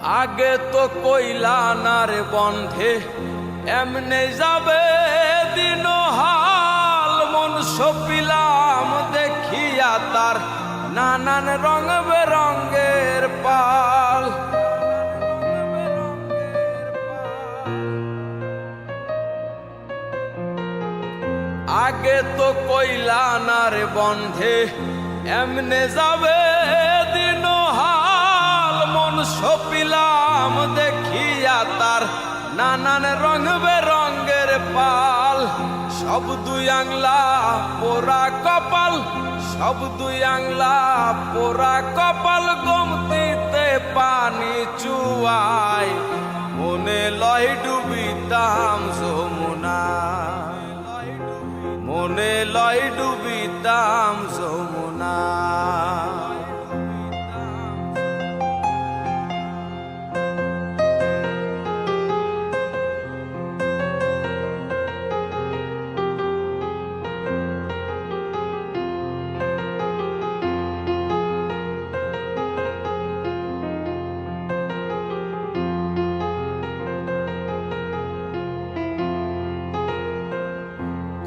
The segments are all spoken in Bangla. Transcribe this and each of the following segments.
আগে তো কইলা না রে বন্ধে এমনে যাবে দিন হাল, মন সপিলাম দেখিয়া তার নানান রং বেরঙ্গের পাল। আগে তো কইলা না রে বন্ধে এমনে যাবে দিন হাল, মন সপিলাম দেখিয়া তার নানান রং বেরঙ্গের পাল। সব দুই আংলা পোড়া কপাল, সব দুই আংলা পোড়া কপাল, গোমতিতে পানি চুয়ায় মনে লয় ডুবিতাম যমুনায়, মনে লয় ডুবিতাম যমুনায়।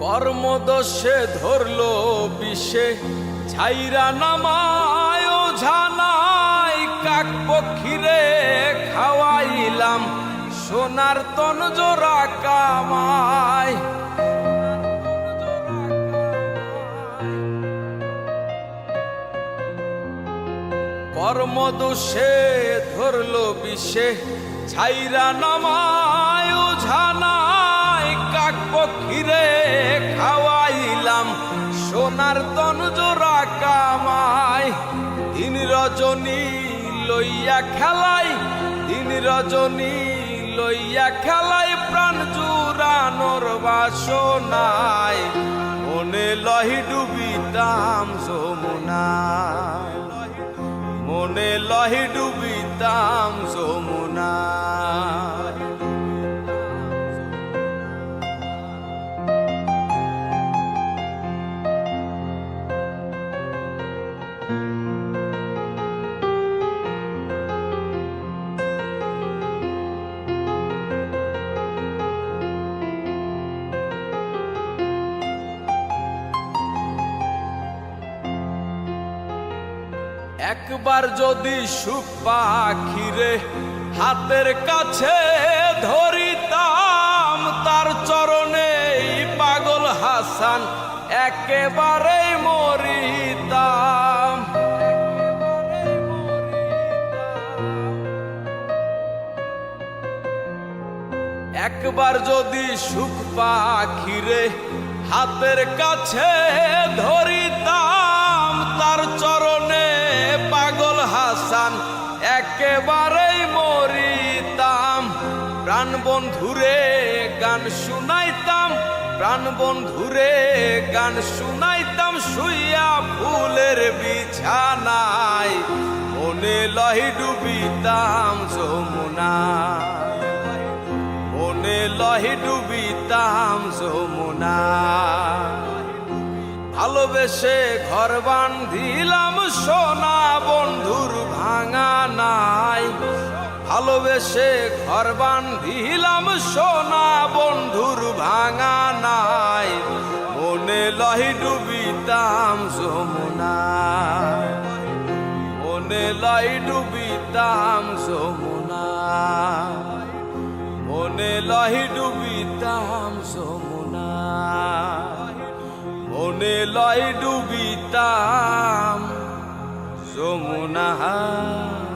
কর্মদোষে ধরলো বিষে ছাইরা নামায় ঝানাই, কাক পক্ষীরে খাওয়াইলাম সোনার তন জোড়া কামাই। কর্মদোষে ধরলো বিষে ছাইরা নামায় ঝানাই, কাক পক্ষীরে খাওয়াইলাম সোনার তন জোড়া কামাই। দিন রজনী লইয়া খেলাই, দিন রজনী লইয়া খেলাই, প্রাণ জুড়ানোর বাসনায় মনে লহি ডুবিতাম যমুনায়, মনে লহি ডুবিতাম যমুনায়। একবার যদি সুখ পাখিরে হাতের কাছে ধরিতাম, তার চরণেই পাগল হাসান একেবারেই মরিতাম। একবার যদি সুখ পাখিরে হাতের কাছে ধরিতাম, তার চরণে পাগল হাসান একেবারেই মরিতাম। প্রাণ বন্ধুরে গান শুনাইতাম, প্রাণ বন্ধুরে গান শুনাইতাম, শুইয়া ফুলের বিছানায় মনে লহি ডুবিতাম যমুনায়, মনে লহি ডুবিতাম যমুনায়। ভালোবেসে ঘর বান্ধিলাম সোনা বন্ধুর ভাঙা নাই, ভালোবেসে ঘর বান্ধিলাম সোনা বন্ধুর ভাঙা নাই, মনে লহি ডুবিতাম যমুনায়, মনে লহি ডুবিতাম যমুনায়, মনে লহি ডুবিতাম যমুনায়, মনে লয় ডুবিতাম যমুনায়।